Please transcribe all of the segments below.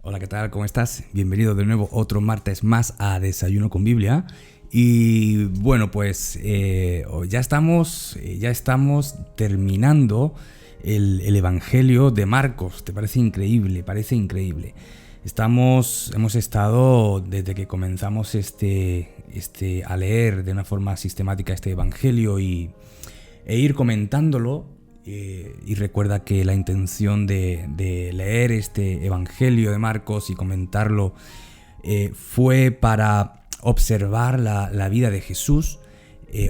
Hola, ¿qué tal? ¿Cómo estás? Bienvenido de nuevo otro martes más a Desayuno con Biblia. Y bueno, pues ya estamos terminando el Evangelio de Marcos. ¿Te parece increíble? Parece increíble. Hemos estado desde que comenzamos a leer de una forma sistemática este Evangelio e ir comentándolo. Y recuerda que la intención de leer este Evangelio de Marcos y comentarlo fue para observar la vida de Jesús,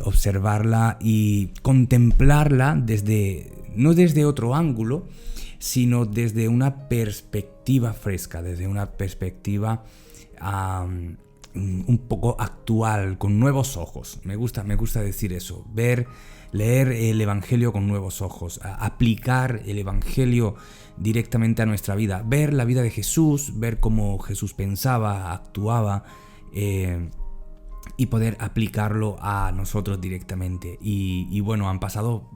observarla y contemplarla no desde otro ángulo, sino desde una perspectiva fresca, desde una perspectiva un poco actual, con nuevos ojos. Me gusta decir eso, leer el Evangelio con nuevos ojos, aplicar el Evangelio directamente a nuestra vida, ver la vida de Jesús, ver cómo Jesús pensaba, actuaba, y poder aplicarlo a nosotros directamente. Y bueno, han pasado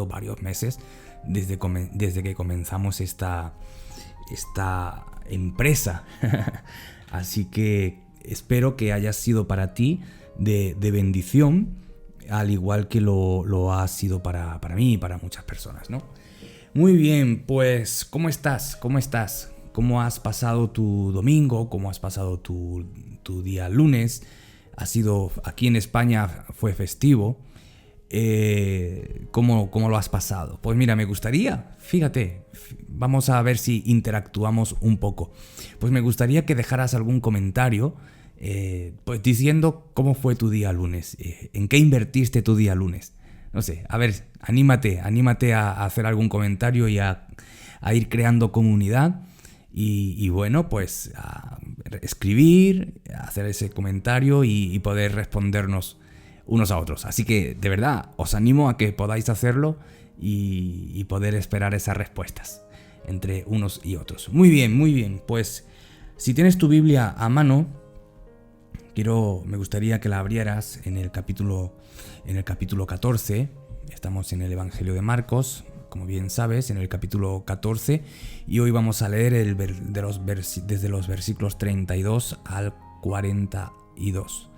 varios meses desde que comenzamos esta empresa. Así que espero que haya sido para ti de bendición, al igual que lo ha sido para mí y para muchas personas, ¿no? Muy bien, pues ¿cómo estás? ¿Cómo has pasado tu domingo? ¿Cómo has pasado tu día lunes? Aquí en España fue festivo. ¿Cómo lo has pasado? Pues mira, me gustaría, fíjate, vamos a ver si interactuamos un poco. Pues me gustaría que dejaras algún comentario, pues diciendo cómo fue tu día lunes, en qué invertiste tu día lunes. No sé, a ver, anímate a hacer algún comentario y a ir creando comunidad. Y bueno, pues a escribir, a hacer ese comentario y poder respondernos unos a otros. Así que de verdad os animo a que podáis hacerlo y poder esperar esas respuestas entre unos y otros. Muy bien. Pues si tienes tu Biblia a mano, me gustaría que la abrieras en el capítulo 14. Estamos en el Evangelio de Marcos, como bien sabes, en el capítulo 14, y hoy vamos a leer desde los versículos 32 al 42.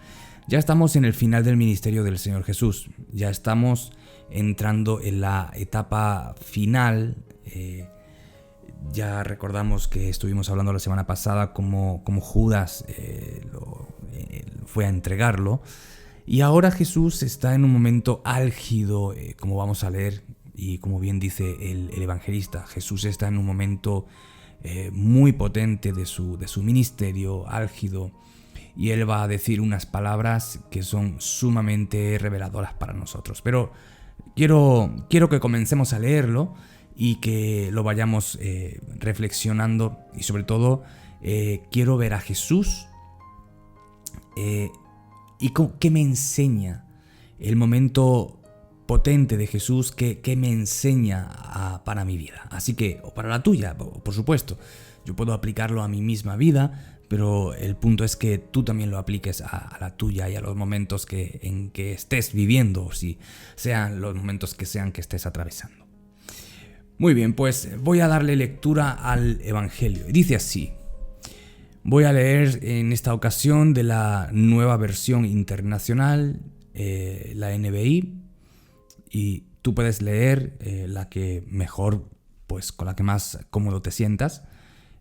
Ya estamos en el final del ministerio del Señor Jesús, ya estamos entrando en la etapa final. Ya recordamos que estuvimos hablando la semana pasada cómo Judas fue a entregarlo, y ahora Jesús está en un momento álgido, como vamos a leer, y como bien dice el evangelista, Jesús está en un momento muy potente de su ministerio, álgido. Y él va a decir unas palabras que son sumamente reveladoras para nosotros. Pero quiero que comencemos a leerlo y que lo vayamos reflexionando. Y sobre todo, quiero ver a Jesús y qué me enseña el momento potente de Jesús, que me enseña para mi vida. Así que, o para la tuya, por supuesto. Yo puedo aplicarlo a mi misma vida, pero el punto es que tú también lo apliques a la tuya y a los momentos en que estés viviendo, si sean los momentos que estés atravesando. Muy bien, pues voy a darle lectura al Evangelio. Dice así. Voy a leer en esta ocasión de la Nueva Versión Internacional, la NBI, y tú puedes leer la que mejor, pues con la que más cómodo te sientas.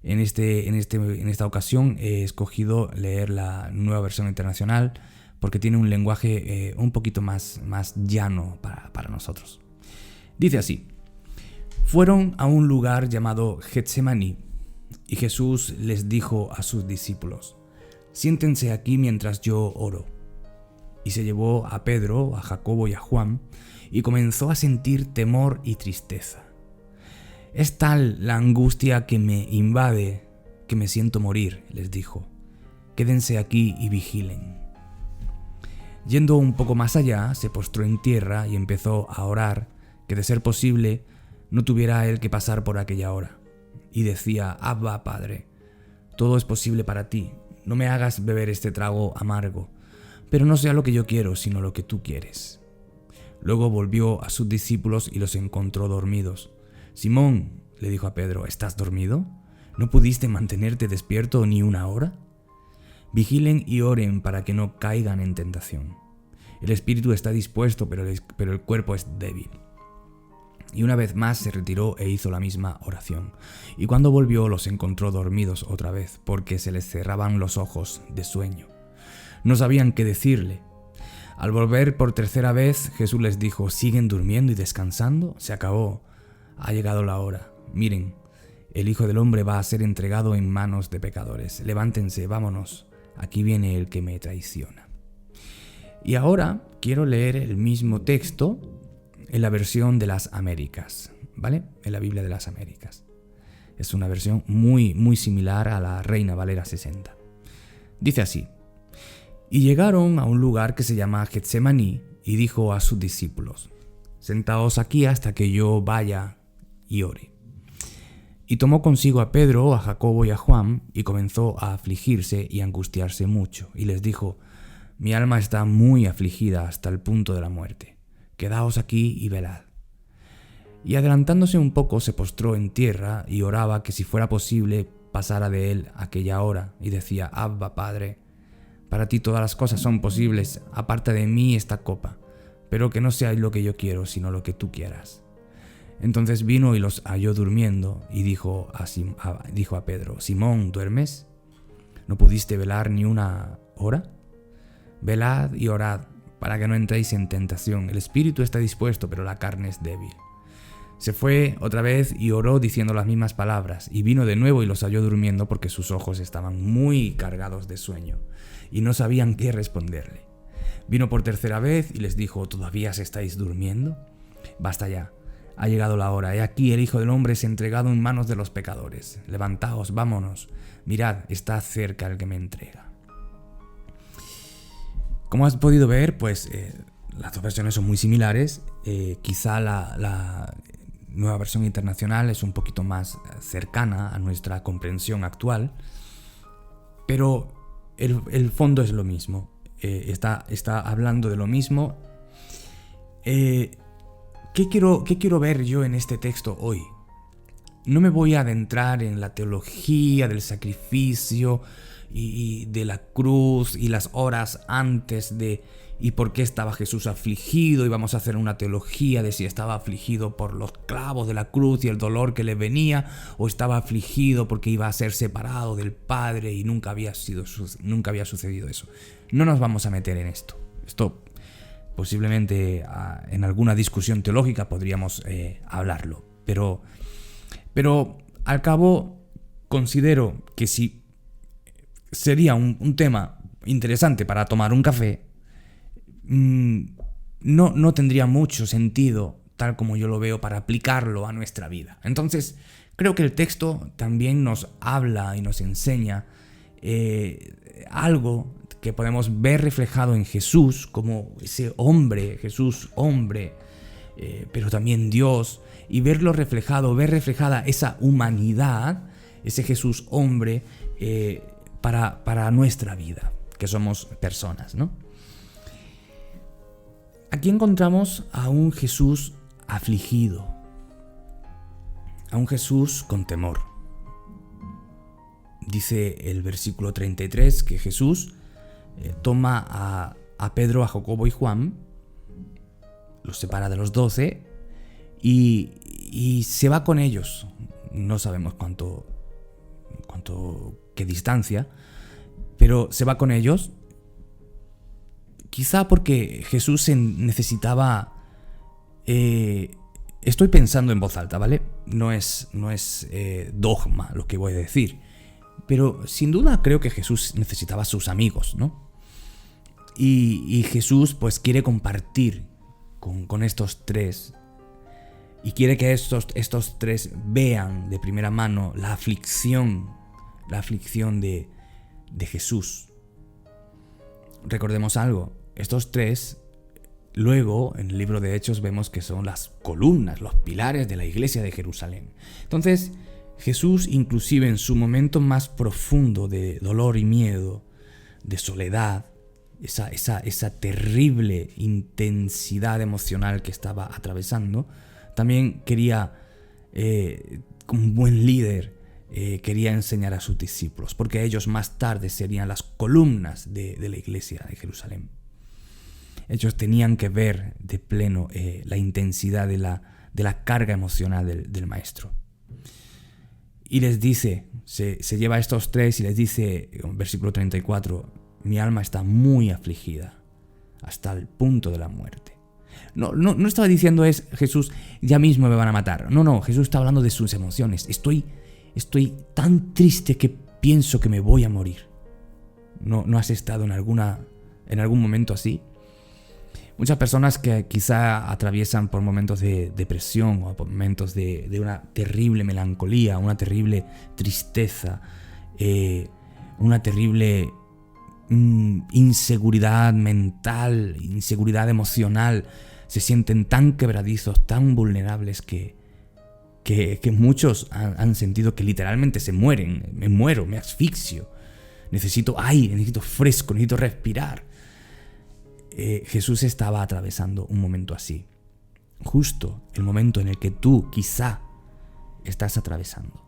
En esta ocasión he escogido leer la Nueva Versión Internacional porque tiene un lenguaje un poquito más llano para nosotros. Dice así: fueron a un lugar llamado Getsemaní y Jesús les dijo a sus discípulos: siéntense aquí mientras yo oro. Y se llevó a Pedro, a Jacobo y a Juan y comenzó a sentir temor y tristeza. Es tal la angustia que me invade que me siento morir, les dijo. Quédense aquí y vigilen. Yendo un poco más allá, se postró en tierra y empezó a orar que, de ser posible, no tuviera él que pasar por aquella hora. Y decía: Abba, Padre, todo es posible para ti, no me hagas beber este trago amargo, pero no sea lo que yo quiero, sino lo que tú quieres. Luego volvió a sus discípulos y los encontró dormidos. Simón, le dijo a Pedro, ¿estás dormido? ¿No pudiste mantenerte despierto ni una hora? Vigilen y oren para que no caigan en tentación. El espíritu está dispuesto, pero el cuerpo es débil. Y una vez más se retiró e hizo la misma oración. Y cuando volvió los encontró dormidos otra vez, porque se les cerraban los ojos de sueño. No sabían qué decirle. Al volver por tercera vez, Jesús les dijo: ¿siguen durmiendo y descansando? Se acabó. Ha llegado la hora. Miren, el Hijo del Hombre va a ser entregado en manos de pecadores. Levántense, vámonos. Aquí viene el que me traiciona. Y ahora quiero leer el mismo texto en la versión de las Américas, ¿vale? En la Biblia de las Américas. Es una versión muy, muy similar a la Reina Valera 60. Dice así: y llegaron a un lugar que se llama Getsemaní, y dijo a sus discípulos: sentaos aquí hasta que yo vaya y ore. Y tomó consigo a Pedro, a Jacobo y a Juan, y comenzó a afligirse y angustiarse mucho, y les dijo: mi alma está muy afligida hasta el punto de la muerte. Quedaos aquí y velad. Y adelantándose un poco, se postró en tierra y oraba que si fuera posible pasara de él aquella hora, y decía: Abba, Padre, para ti todas las cosas son posibles, aparta de mí esta copa, pero que no sea lo que yo quiero, sino lo que tú quieras. Entonces vino y los halló durmiendo, y dijo a Pedro: Simón, ¿duermes? ¿No pudiste velar ni una hora? Velad y orad, para que no entréis en tentación. El espíritu está dispuesto, pero la carne es débil. Se fue otra vez y oró diciendo las mismas palabras, y vino de nuevo y los halló durmiendo, porque sus ojos estaban muy cargados de sueño, y no sabían qué responderle. Vino por tercera vez y les dijo: ¿todavía se estáis durmiendo? Basta ya, ha llegado la hora. He aquí el Hijo del Hombre es entregado en manos de los pecadores. Levantaos, vámonos. Mirad, está cerca el que me entrega. Como has podido ver, pues las dos versiones son muy similares. Quizá la nueva versión internacional es un poquito más cercana a nuestra comprensión actual, pero el fondo es lo mismo. Está hablando de lo mismo. ¿Qué quiero ver yo en este texto hoy? No me voy a adentrar en la teología del sacrificio y de la cruz y las horas antes de y por qué estaba Jesús afligido, y vamos a hacer una teología de si estaba afligido por los clavos de la cruz y el dolor que le venía, o estaba afligido porque iba a ser separado del Padre y nunca había sucedido eso. No nos vamos a meter en esto. Esto posiblemente en alguna discusión teológica podríamos hablarlo, pero al cabo considero que si sería un tema interesante para tomar un café, no tendría mucho sentido, tal como yo lo veo, para aplicarlo a nuestra vida. Entonces, creo que el texto también nos habla y nos enseña algo que podemos ver reflejado en Jesús, como ese hombre, Jesús hombre, pero también Dios, y ver reflejada esa humanidad, ese Jesús hombre, para nuestra vida, que somos personas, ¿no? Aquí encontramos a un Jesús afligido, a un Jesús con temor. Dice el versículo 33 que Jesús toma a Pedro, a Jacobo y Juan, los separa de los 12 y se va con ellos. No sabemos qué distancia, pero se va con ellos. Quizá porque Jesús necesitaba... estoy pensando en voz alta, ¿vale? No es dogma lo que voy a decir. Pero sin duda creo que Jesús necesitaba a sus amigos, ¿no? Y Jesús pues quiere compartir con estos tres. Y quiere que estos tres vean de primera mano la aflicción de Jesús. Recordemos algo, estos tres, luego en el libro de Hechos vemos que son las columnas, los pilares de la iglesia de Jerusalén. Entonces, Jesús, inclusive en su momento más profundo de dolor y miedo, de soledad, esa terrible intensidad emocional que estaba atravesando, también quería, como un buen líder, quería enseñar a sus discípulos, porque ellos más tarde serían las columnas de la iglesia de Jerusalén. Ellos tenían que ver de pleno la intensidad de la carga emocional del maestro. Y les dice, se lleva a estos tres y les dice, en versículo 34, mi alma está muy afligida hasta el punto de la muerte. No estaba diciendo es Jesús, ya mismo me van a matar. No, Jesús está hablando de sus emociones. Estoy tan triste que pienso que me voy a morir. ¿No has estado en algún momento así? Muchas personas que quizá atraviesan por momentos de depresión o por momentos de una terrible melancolía, una terrible tristeza, una terrible inseguridad mental, inseguridad emocional, se sienten tan quebradizos, tan vulnerables que muchos han sentido que literalmente se mueren. Me muero, me asfixio, necesito aire, necesito fresco, necesito respirar. Jesús estaba atravesando un momento así, justo el momento en el que tú quizá estás atravesando.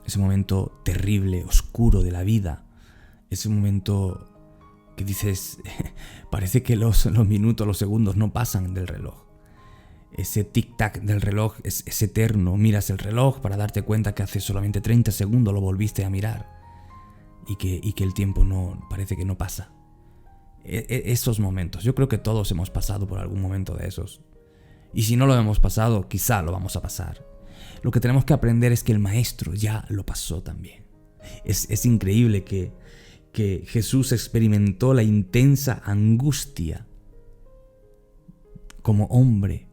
Ese momento terrible, oscuro de la vida, ese momento que dices, parece que los minutos, los segundos no pasan del reloj. Ese tic-tac del reloj es eterno. Miras el reloj para darte cuenta que hace solamente 30 segundos lo volviste a mirar y que el tiempo parece que no pasa. Esos momentos, yo creo que todos hemos pasado por algún momento de esos. Y si no lo hemos pasado, quizá lo vamos a pasar. Lo que tenemos que aprender es que el maestro ya lo pasó también. Es increíble que Jesús experimentó la intensa angustia como hombre,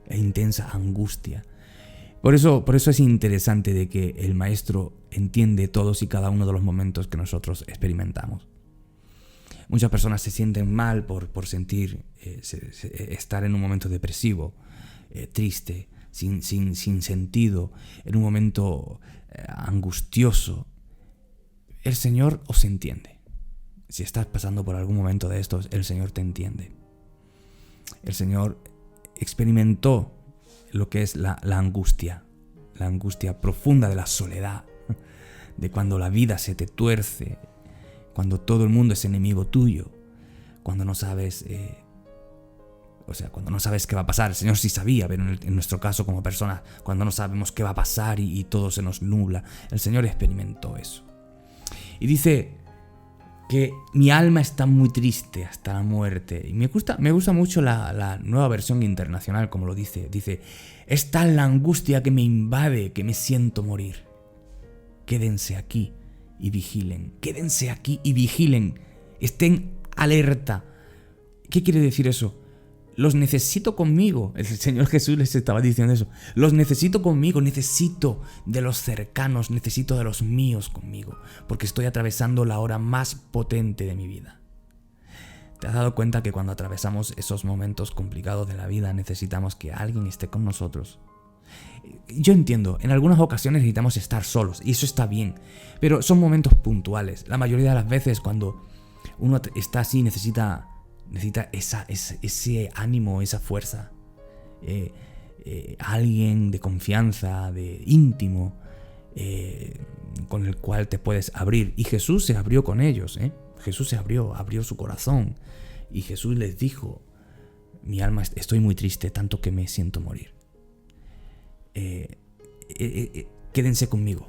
la intensa angustia. Por eso es interesante de que el maestro entiende todos y cada uno de los momentos que nosotros experimentamos. Muchas personas se sienten mal por sentir estar en un momento depresivo, triste, sin sentido, en un momento angustioso. El Señor os entiende. Si estás pasando por algún momento de estos, el Señor te entiende. El Señor experimentó lo que es la angustia profunda de la soledad, de cuando la vida se te tuerce, cuando todo el mundo es enemigo tuyo, cuando no sabes, cuando no sabes qué va a pasar. El Señor sí sabía, pero en nuestro caso como personas, cuando no sabemos qué va a pasar y todo se nos nubla, el Señor experimentó eso. Y dice que mi alma está muy triste hasta la muerte. Y me gusta mucho la nueva versión internacional, como lo dice. Dice, es tal la angustia que me invade que me siento morir. Quédense aquí y vigilen. Quédense aquí y vigilen. Estén alerta. ¿Qué quiere decir eso? Los necesito conmigo. El Señor Jesús les estaba diciendo eso. Los necesito conmigo. Necesito de los cercanos. Necesito de los míos conmigo. Porque estoy atravesando la hora más potente de mi vida. ¿Te has dado cuenta que cuando atravesamos esos momentos complicados de la vida necesitamos que alguien esté con nosotros? Yo entiendo, en algunas ocasiones necesitamos estar solos y eso está bien, pero son momentos puntuales. La mayoría de las veces cuando uno está así necesita ese ánimo, esa fuerza, alguien de confianza, de íntimo, con el cual te puedes abrir. Y Jesús se abrió con ellos, Jesús se abrió su corazón y Jesús les dijo, mi alma, estoy muy triste, tanto que me siento morir. Quédense conmigo.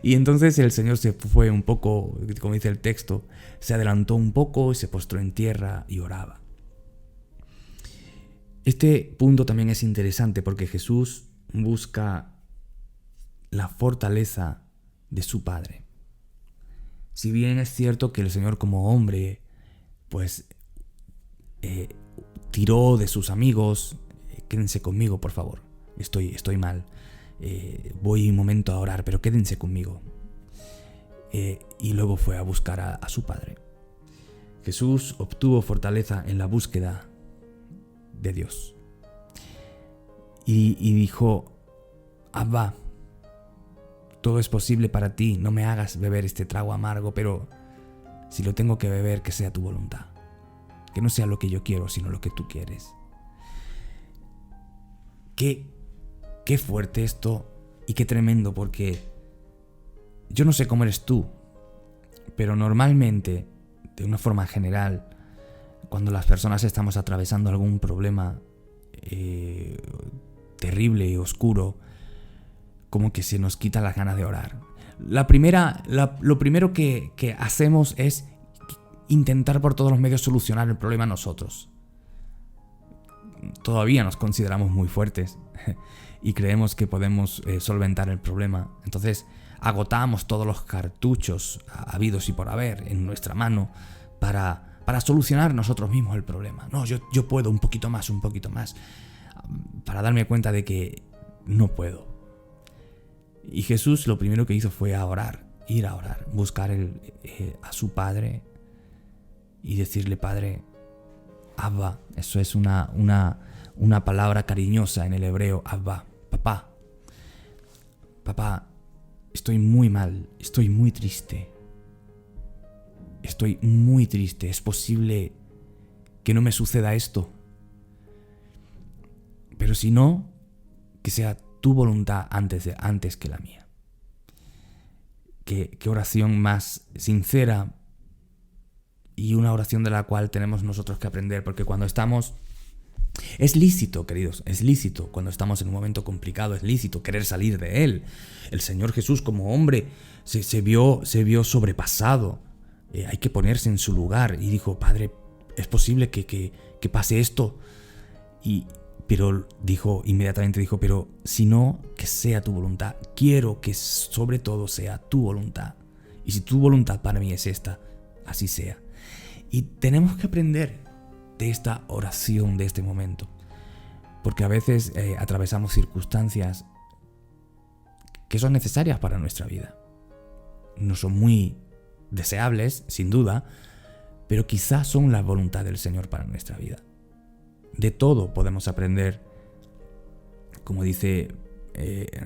Y entonces el Señor se fue un poco, como dice el texto, se adelantó un poco y se postró en tierra y oraba. Este punto también es interesante porque Jesús busca la fortaleza de su Padre. Si bien es cierto que el Señor como hombre, pues tiró de sus amigos, quédense conmigo por favor, estoy mal. Voy un momento a orar, pero quédense conmigo. Y luego fue a buscar a su Padre. Jesús obtuvo fortaleza en la búsqueda de Dios. Y dijo, Abba, todo es posible para ti, no me hagas beber este trago amargo, pero si lo tengo que beber, que sea tu voluntad. Que no sea lo que yo quiero, sino lo que tú quieres. Qué qué fuerte esto y qué tremendo, porque yo no sé cómo eres tú, pero normalmente, de una forma general, cuando las personas estamos atravesando algún problema terrible y oscuro, como que se nos quita las ganas de orar. Lo primero que hacemos es intentar por todos los medios solucionar el problema nosotros. Todavía nos consideramos muy fuertes y creemos que podemos solventar el problema. Entonces agotamos todos los cartuchos habidos y por haber en nuestra mano para solucionar nosotros mismos el problema. No, yo puedo un poquito más, para darme cuenta de que no puedo. Y Jesús lo primero que hizo fue ir a orar, buscar a su Padre y decirle: Padre, Abba. Eso es una palabra cariñosa en el hebreo, Abba, papá. Papá, estoy muy mal, estoy muy triste. Estoy muy triste. ¿Es posible que no me suceda esto? Pero si no, que sea tu voluntad antes que la mía. Qué oración más sincera, y una oración de la cual tenemos nosotros que aprender, porque cuando estamos... Es lícito, queridos, es lícito cuando estamos en un momento complicado, es lícito querer salir de él. El Señor Jesús como hombre se vio sobrepasado. Hay que ponerse en su lugar y dijo: Padre, ¿es posible que pase esto? Pero inmediatamente dijo: pero si no, que sea tu voluntad. Quiero que sobre todo sea tu voluntad. Y si tu voluntad para mí es esta, así sea. Y tenemos que aprender de esta oración, de este momento. Porque a veces atravesamos circunstancias que son necesarias para nuestra vida. No son muy deseables, sin duda, pero quizás son la voluntad del Señor para nuestra vida. De todo podemos aprender. Como dice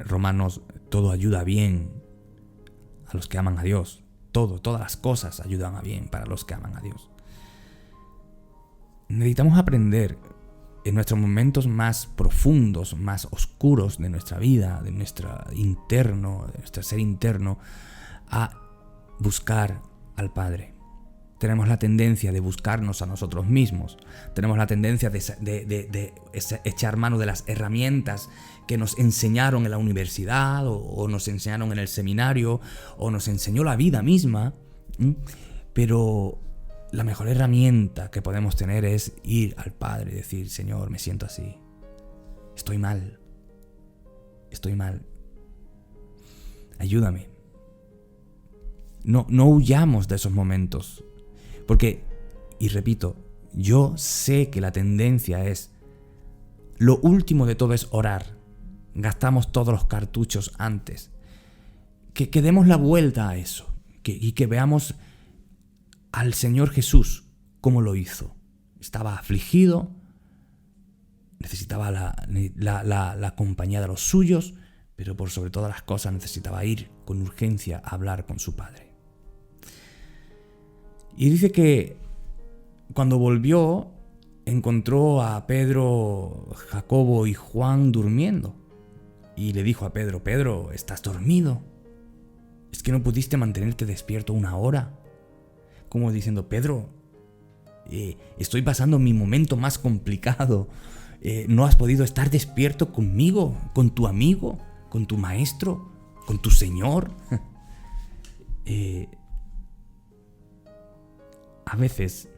Romanos, todo ayuda bien a los que aman a Dios. Todas las cosas ayudan a bien para los que aman a Dios. Necesitamos aprender en nuestros momentos más profundos, más oscuros de nuestra vida, de nuestro ser interno, a buscar al Padre. Tenemos la tendencia de buscarnos a nosotros mismos. Tenemos la tendencia de echar mano de las herramientas que nos enseñaron en la universidad o nos enseñaron en el seminario o nos enseñó la vida misma. Pero la mejor herramienta que podemos tener es ir al Padre y decir: Señor, me siento así. Estoy mal. Ayúdame. No huyamos de esos momentos. Porque, y repito, yo sé que la tendencia es, lo último de todo es orar. Gastamos todos los cartuchos antes. Que demos la vuelta a eso. Y que veamos al Señor Jesús cómo lo hizo. Estaba afligido, necesitaba la compañía de los suyos, pero por sobre todas las cosas necesitaba ir con urgencia a hablar con su Padre. Y dice que cuando volvió, encontró a Pedro, Jacobo y Juan durmiendo. Y le dijo a Pedro: Pedro, ¿estás dormido? ¿Es que no pudiste mantenerte despierto una hora? Como diciendo: Pedro, estoy pasando mi momento más complicado. ¿No has podido estar despierto conmigo, con tu amigo, con tu maestro, con tu Señor? A veces,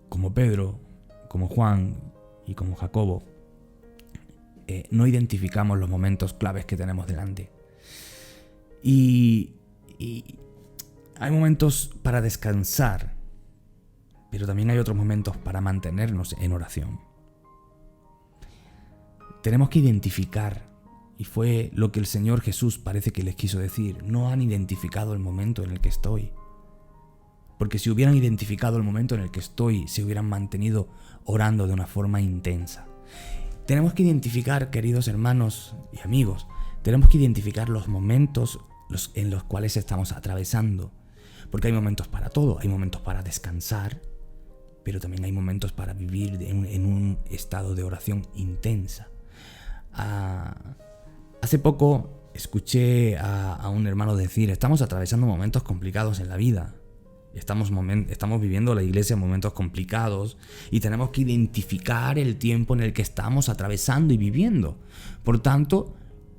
como Pedro, como Juan y como Jacobo, no identificamos los momentos claves que tenemos delante. Y hay momentos para descansar, pero también hay otros momentos para mantenernos en oración. Tenemos que identificar, y fue lo que el Señor Jesús parece que les quiso decir: no han identificado el momento en el que estoy. Porque si hubieran identificado el momento en el que estoy, se hubieran mantenido orando de una forma intensa. Tenemos que identificar, queridos hermanos y amigos, tenemos que identificar los momentos en los cuales estamos atravesando. Porque hay momentos para todo, hay momentos para descansar, pero también hay momentos para vivir en un estado de oración intensa. Hace poco escuché a un hermano decir: estamos atravesando momentos complicados en la vida. Estamos viviendo la iglesia momentos complicados y tenemos que identificar el tiempo en el que estamos atravesando y viviendo. Por tanto,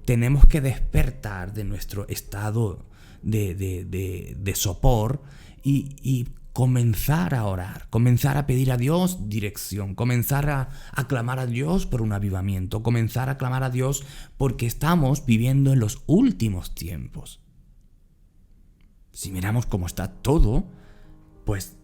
tenemos que despertar de nuestro estado de sopor y comenzar a orar, comenzar a pedir a Dios dirección, comenzar a clamar a Dios por un avivamiento, comenzar a clamar a Dios porque estamos viviendo en los últimos tiempos. Si miramos cómo está todo, pues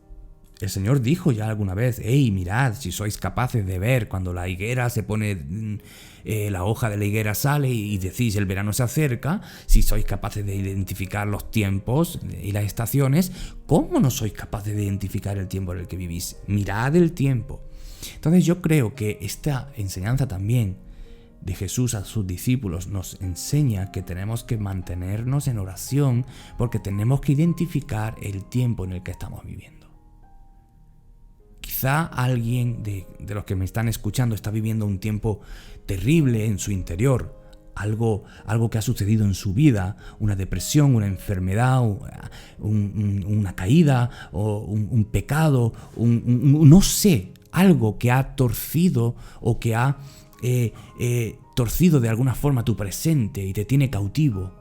el Señor dijo ya alguna vez: hey, mirad, si sois capaces de ver cuando la higuera se pone, la hoja de la higuera sale y decís el verano se acerca, si sois capaces de identificar los tiempos y las estaciones, ¿cómo no sois capaces de identificar el tiempo en el que vivís? Mirad el tiempo. Entonces yo creo que esta enseñanza también de Jesús a sus discípulos nos enseña que tenemos que mantenernos en oración porque tenemos que identificar el tiempo en el que estamos viviendo. Quizá alguien de los que me están escuchando está viviendo un tiempo terrible en su interior, algo que ha sucedido en su vida, una depresión, una enfermedad, una caída, o un pecado, no sé, algo que ha torcido o que ha torcido de alguna forma tu presente y te tiene cautivo.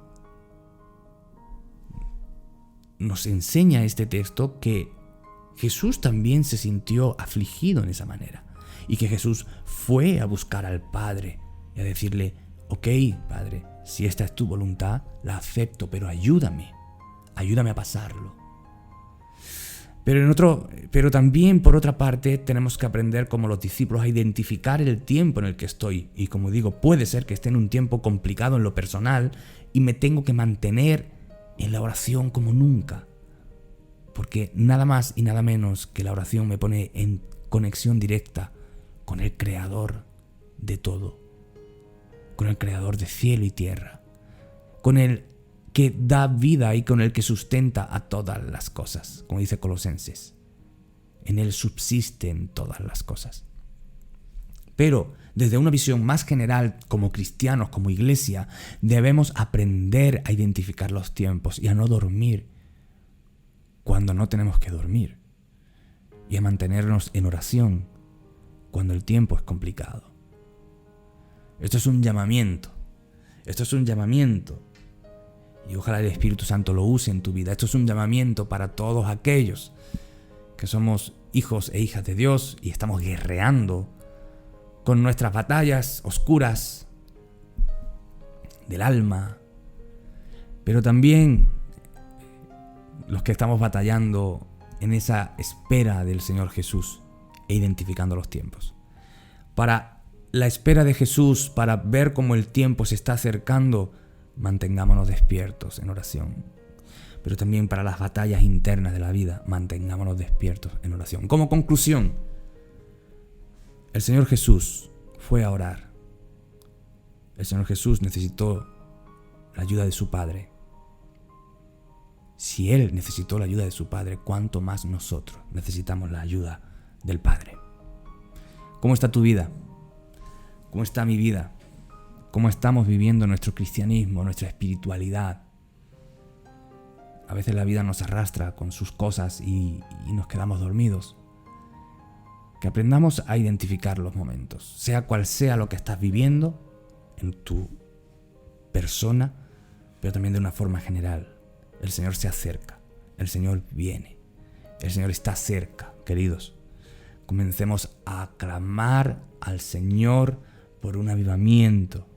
Nos enseña este texto que Jesús también se sintió afligido en esa manera y que Jesús fue a buscar al Padre y a decirle: ok, Padre, si esta es tu voluntad, la acepto, pero ayúdame a pasarlo. Pero también, por otra parte, tenemos que aprender como los discípulos a identificar el tiempo en el que estoy. Y como digo, puede ser que esté en un tiempo complicado en lo personal y me tengo que mantener en la oración como nunca. Porque nada más y nada menos que la oración me pone en conexión directa con el Creador de todo, con el Creador de cielo y tierra, con el que da vida y con el que sustenta a todas las cosas, como dice Colosenses. En Él subsisten todas las cosas. Pero desde una visión más general, como cristianos, como iglesia, debemos aprender a identificar los tiempos y a no dormir cuando no tenemos que dormir, y a mantenernos en oración cuando el tiempo es complicado. Esto es un llamamiento. Y ojalá el Espíritu Santo lo use en tu vida. Esto es un llamamiento para todos aquellos que somos hijos e hijas de Dios y estamos guerreando con nuestras batallas oscuras del alma, pero también los que estamos batallando en esa espera del Señor Jesús e identificando los tiempos. Para la espera de Jesús, para ver cómo el tiempo se está acercando, mantengámonos despiertos en oración. Pero también para las batallas internas de la vida, mantengámonos despiertos en oración. Como conclusión, el Señor Jesús fue a orar. El Señor Jesús necesitó la ayuda de su Padre. Si Él necesitó la ayuda de su Padre, ¿cuánto más nosotros necesitamos la ayuda del Padre? ¿Cómo está tu vida? ¿Cómo está mi vida? ¿Cómo estamos viviendo nuestro cristianismo, nuestra espiritualidad? A veces la vida nos arrastra con sus cosas y nos quedamos dormidos. Que aprendamos a identificar los momentos, sea cual sea lo que estás viviendo en tu persona, pero también de una forma general. El Señor se acerca, el Señor viene, el Señor está cerca, queridos. Comencemos a clamar al Señor por un avivamiento,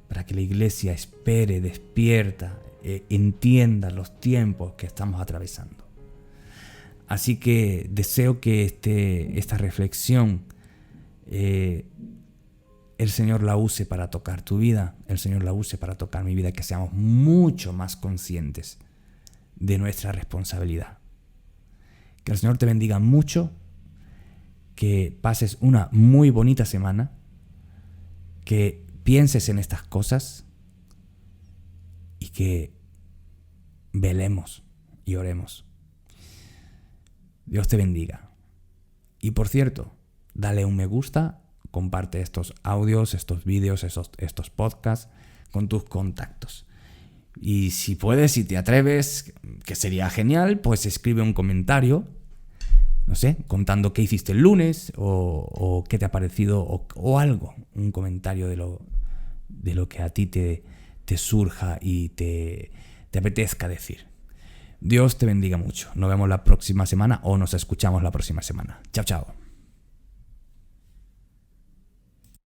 para que la iglesia espere, despierta, entienda los tiempos que estamos atravesando. Así que deseo que esta reflexión el Señor la use para tocar tu vida, el Señor la use para tocar mi vida, que seamos mucho más conscientes de nuestra responsabilidad. Que el Señor te bendiga mucho, que pases una muy bonita semana, que pienses en estas cosas y que velemos y oremos. Dios te bendiga. Y por cierto, dale un me gusta, comparte estos audios, estos vídeos, estos podcasts con tus contactos. Y si puedes, si te atreves, que sería genial, pues escribe un comentario, no sé, contando qué hiciste el lunes o qué te ha parecido o algo, un comentario de lo que a ti te surja y te apetezca decir. Dios te bendiga mucho. Nos vemos la próxima semana o nos escuchamos la próxima semana. Chao, chao.